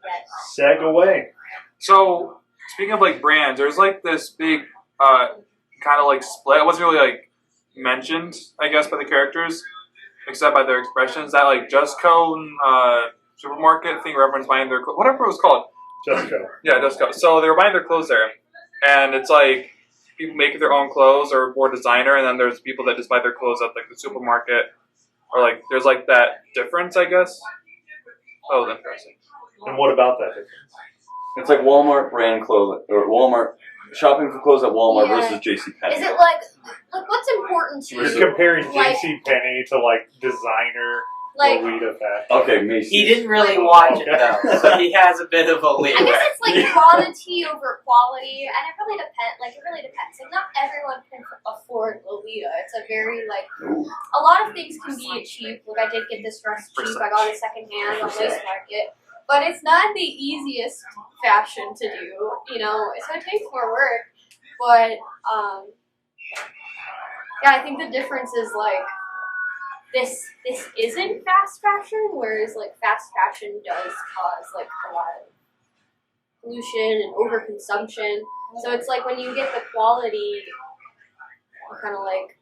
Yes. Seg away. So speaking of like brands, there's like this big kind of like split. It wasn't really like mentioned, I guess, by the characters, except by their expressions. That like Justco supermarket thing where everyone's buying their clothes, whatever it was called. Justco. Yeah, Justco. So they were buying their clothes there, and it's like people make their own clothes or more designer, and then there's people that just buy their clothes at like the supermarket, or like there's like that difference, I guess. Oh, that's interesting. And what about that difference? It's like Walmart brand clothing, or Walmart shopping for clothes at Walmart Yeah. versus JCPenney. Is it like what's important to You're you? comparing Like- JCPenney to like designer Like, Lolita fashion. Okay, Macy's. He didn't really Like- watch it Okay. though, so he has a bit of a I leeway. guess it's like quantity over quality, and it really depends. Like, it really depends. Like, not everyone can afford Lolita. It's a very like Ooh. a lot of things can be cheap. Like, I did get this dress cheap. I got it secondhand on Lace Market, but it's not the easiest fashion to do. You know, so it takes more work. But yeah, I think the difference is like. This isn't fast fashion, whereas like fast fashion does cause like a lot of pollution and overconsumption. So it's like when you get the quality, you kind of like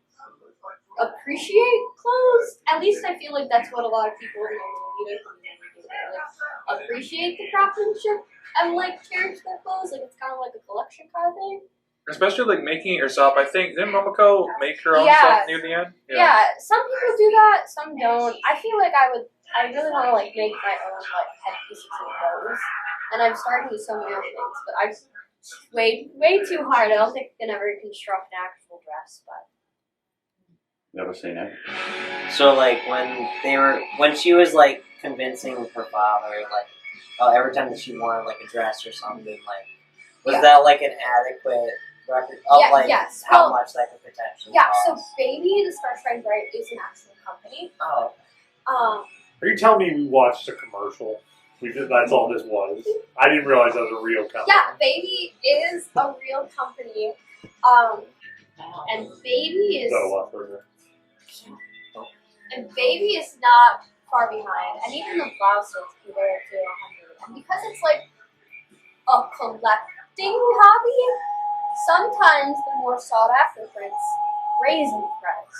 appreciate clothes. At least I feel like that's what a lot of people in the Lolita community do. They, like appreciate the craftsmanship and like cherish their clothes. Like it's kind of like a collection kind of thing. Especially like making it yourself. I think didn't Momoko make her own Yeah. stuff near the end? Yeah, some people do that, some don't. I feel like I really want to like make my own like headpieces and clothes, and I'm starting with so many other things, but I just way too hard. I don't think I can ever construct an actual dress, but Never say never. So like when she was like convincing her father, like every time that she wanted like a dress or something, like was that like an adequate record of like yes. how Well, much that could potentially yeah. cost? So Baby, the Starshine Bright, is an actual company. Oh, Um, Are you telling me we watched a commercial? That's all this was. I didn't realize that was a real company. yeah, Baby is a real company. And Baby is Got a lot further. not far behind, and even the blouses compare to 100. And because it's like a collecting hobby, sometimes the more sought after prints raise in price.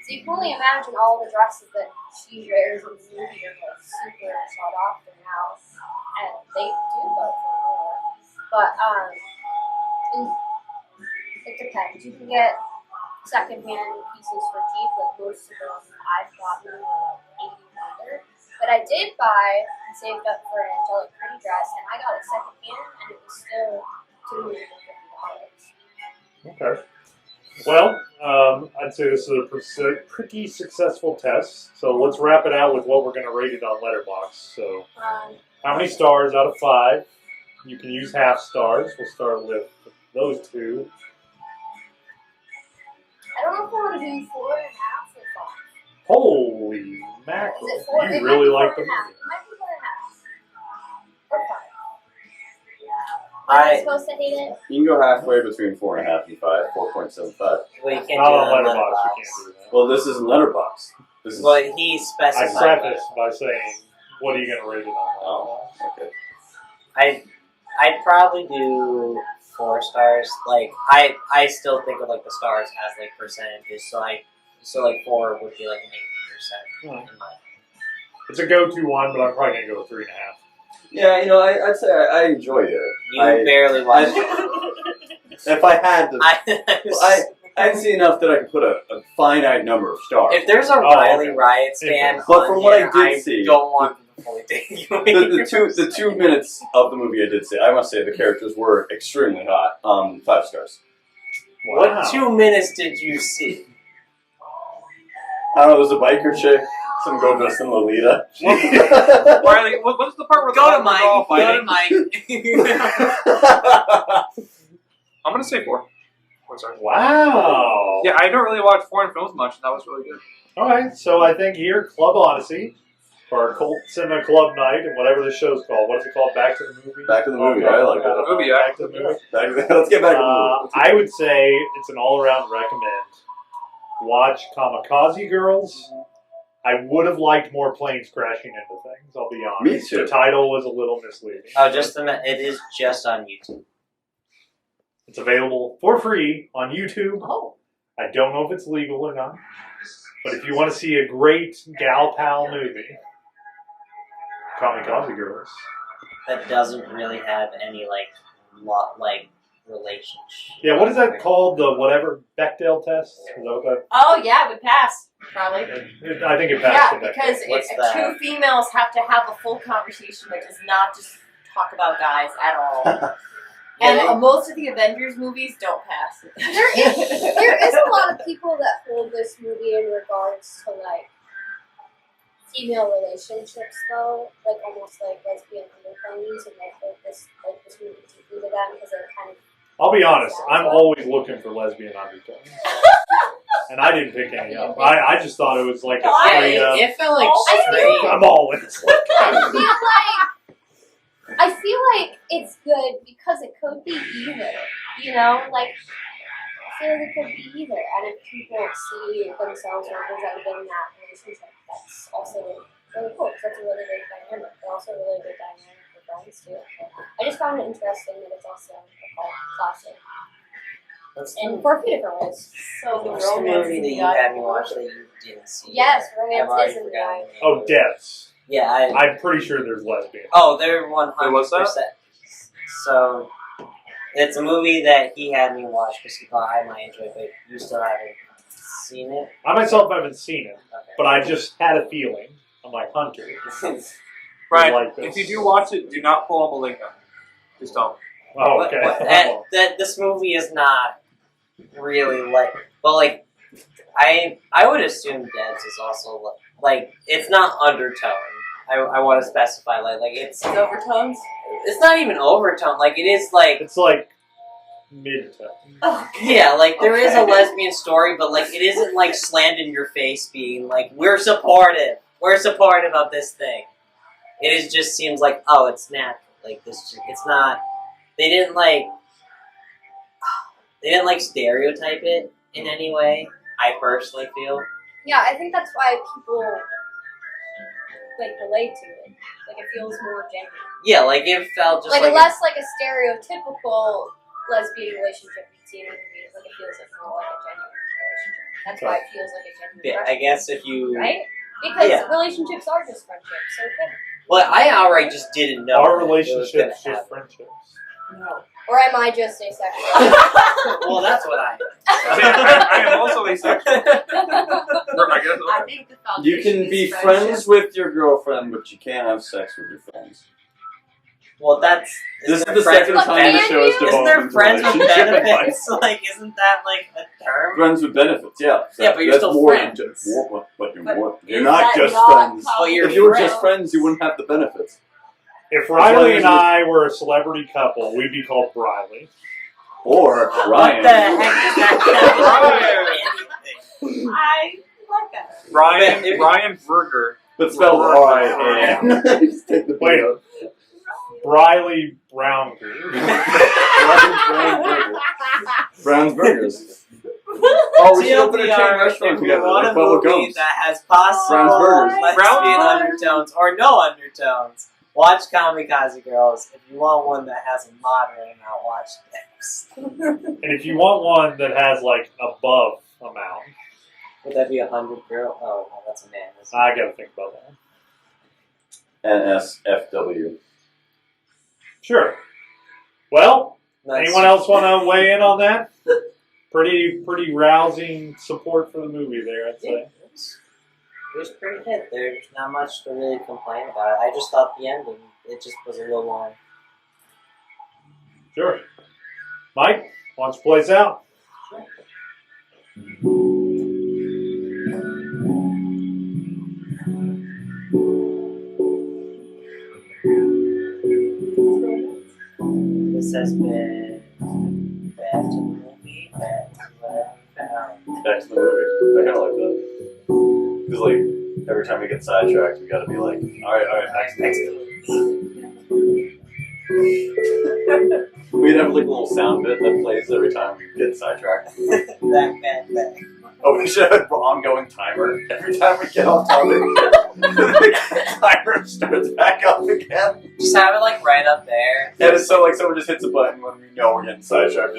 So you can only imagine all the dresses that she wears in the movie are like super sought after now, and they do go for more. But it depends. You can get secondhand pieces for cheap, like most of them I've gotten were like 80 under. But I did buy and saved up for an angelic pretty dress, and I got it secondhand, and it was still $250. Okay. Well, I'd say this is a pretty successful test. So let's wrap it out with what we're going to rate it on Letterboxd. So, how many stars out of 5? You can use half stars. We'll start with those two. I don't know if I want to do 4.5 or 5. Holy mackerel! Is it 4? You really like the It movie. might be 4.5 or 5. Am I- I supposed to hate it? You can go halfway between 4.5 and 5, 4.75. Well, you can't Not do on that on Letterboxd. Letterboxd. You can't do that. Well, this isn't Letterboxd. This is. Well, he I specified. preface by saying, "What are you going to rate it on?" Oh, okay. I'd probably do 4 stars. Like I still think of like the stars as like percentages. So like 4 would be like an 80%. Hmm. In my It's a go-to one, but I'm probably going to go with 3.5. Yeah, I'd say I enjoyed it. You barely watched it. If I had to, I I'd see enough that I could put a finite number of stars. if there's a Oh, Riley okay. Riot stand, But on from what I here, did see- don't want them to fully take you away. the 2 minutes of the movie I did see, I must say the characters were extremely hot. 5 stars. Wow. What 2 minutes did you see? I don't know, there's a biker chick, some girl dressed in Lolita. Riley, what's the part where Go to they're all Mike. Go to fighting? Mike. I'm gonna say 4. Oh, sorry. Wow. Yeah, I don't really watch foreign films much, and that was really good. All right, so I think here, Club Odyssey, for our Cult Cinema Club Night, and whatever the show's called. What is it called? Back to the Movie? Back to the movie, I like that. Movie, yeah. Back to the Movie. Let's get back to the movie. I would say it's an all-around recommend. Watch Kamikaze Girls. I would have liked more planes crashing into things, I'll be honest. Me too. The title was a little misleading. Oh, just a minute. It is just on YouTube. It's available for free on YouTube. Oh. I don't know if it's legal or not. But if you want to see a great gal pal movie, Kamikaze Girls. That doesn't really have any relationship. Yeah, what is that called? The whatever Bechdel test? Is that what that? Oh yeah, it would pass probably. I think it passed Yeah, the Bechdel. because What's that? 2 females have to have a full conversation that does not just talk about guys at all. And Yeah, most of the Avengers movies don't pass. There is a lot of people that hold this movie in regards to like female relationships, though, like almost like lesbian undertones, and they hold this movie deeply to them because they're kind of. I'll be honest, I'm always looking for lesbian undertones. And I didn't pick any up. I just thought it was like a straight up. It felt like I straight. I'm all in. I feel like it's good because it could be either. You know, like I feel like it could be either, and if people see themselves represented in that relationship, that's also really cool. Because that's a really great dynamic. They're also a really good dynamic for friends too. I just found it interesting that it's also a cult classic, and for a few different ways. So the What's the romance movie in that the you had me eye. watch that you didn't see? Yes, I've romance already is in the forgotten eye. the name. Oh, Devs. Yeah, I'm pretty sure there's lesbian. Oh, they're 100%. Wait, what's that? So, it's a movie that he had me watch because he thought I might enjoy it, but you still haven't seen it. I myself haven't seen it, Okay. but I just had a feeling. I'm like, Hunter. Right. Like this. If you do watch it, do not pull a Malinga. Just don't. Oh, okay. that this movie is not really like, but like, I would assume Debs is also like it's not undertone. I want to specify like it's Overtones? it's not even overtone. Like it is like It's like mid-tone. Oh, yeah, like there is a Okay. lesbian story, but like it isn't like slammed in your face being like we're supportive of this thing. It is just seems like oh it's natural. Like this, it's not. They didn't like. They didn't like stereotype it in any way. I personally feel. Yeah, I think that's why people like relate to it. Like it feels more genuine. Yeah, like it felt just like less like a stereotypical lesbian relationship you'd see in movies. Like it feels like more like a genuine relationship. That's why it feels like a genuine Yeah, relationship. I guess if you Right? Because Yeah. relationships are just friendships, so okay. Well, I outright just didn't know. Our that it was gonna relationships just happen. friendships. No. Or am I just asexual? Well, that's what I. I am also asexual. I guess. I think the foundation You can is be friendship. friends with your girlfriend, but you can't have sex with your friends. Well, that's. This is there the friends second with time the benefits? show has Isn't devolved there into friends with relationship advice. benefits? Like, isn't that like a term? Friends with benefits, yeah. Yeah, but you're That's still more friends. Than just, more, but you're But more. You're is not that just not friends. how Well, you're If you were friends. just friends, you wouldn't have the benefits. If long Riley as and you- I were a celebrity couple, we'd be called Briley. Or What Ryan. the heck does that mean? I like that. Ryan Berger. But spelled R-I-A-N. Just take the Wait. out. Briley Brownger. Brown's Burgers. Oh, we should open a chain TLDR, restaurant if you together. want Like a Bubble movie Gums. that has possible Brown's Burgers. lesbian undertones or no undertones, watch Kamikaze Girls. If you want one that has a moderate amount, watch this. And if you want one that has like above amount, Would that be 100 girl? Oh, no, that's a man. Isn't it? I gotta think about that. NSFW. Sure. Well, Nice. anyone else want to weigh in on that? Pretty rousing support for the movie there, I'd say. It was pretty good. There's not much to really complain about. I just thought the ending, it just was a little long. Sure. Mike, why don't you play us out? This has been back to the movie, back to what I found. Back to the movie. I kind of like that. Because, like, every time we get sidetracked, we gotta be like, alright, next. We'd have, like, a little sound bit that plays every time we get sidetracked. back. Oh, we should have an ongoing timer every time we get off topic. The timer starts back up again. Just have it like right up there. And it's so like someone just hits a button when we know we're getting sidetracked.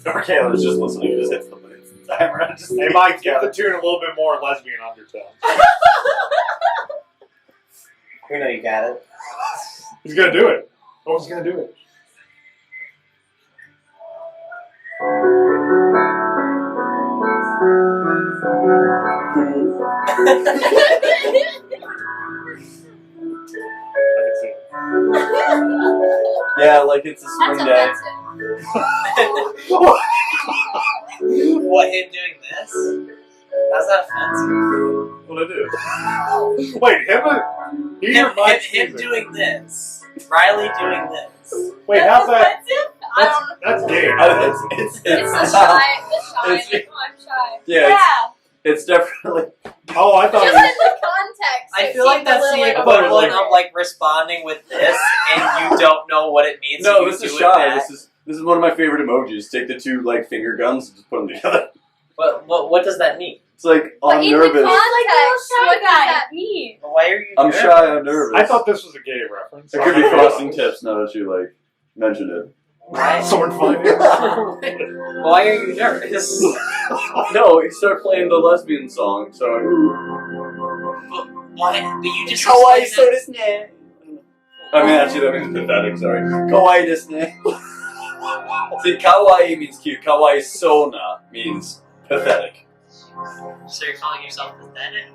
Or Kayla's just listening and just hits the button. It's the timer. And it just Hey, Mike, give the tune a little bit more lesbian undertone. We know you got it. He's gonna do it. Oh, he's gonna do it. I can see it. yeah, like it's a That's swing day. offensive. What, him doing this? How's that offensive? What I do? Wait, he's your Mike's Him music. doing this. Riley doing this. Wait, how's that? Offensive? I don't know. That's gay. It's It's the shy, It's- like, oh, I'm shy. yeah, it's definitely. Oh, I thought Just you in the context. I it feel like seemed a that's little the inappropriate. equivalent of like responding with this and you don't know what it means. No, so you this is do it shy. back. This is one of my favorite emojis. Take the two like finger guns and just put them together. But what does that mean? It's like But I'm in the nervous. context, shy what does guy. that mean? Why are you I'm nervous? shy. I'm nervous. I thought this was a gay reference. it could be frosting tips now that you like mentioned it. Why? Sword fighting. Why are you nervous? No, he started playing the lesbian song, so. Why? But you just Kawaii explained so desu. I mean, actually, that means pathetic. Sorry. Kawaii desu. See, kawaii means cute. Kawaii sona means pathetic. it. So you're calling yourself pathetic?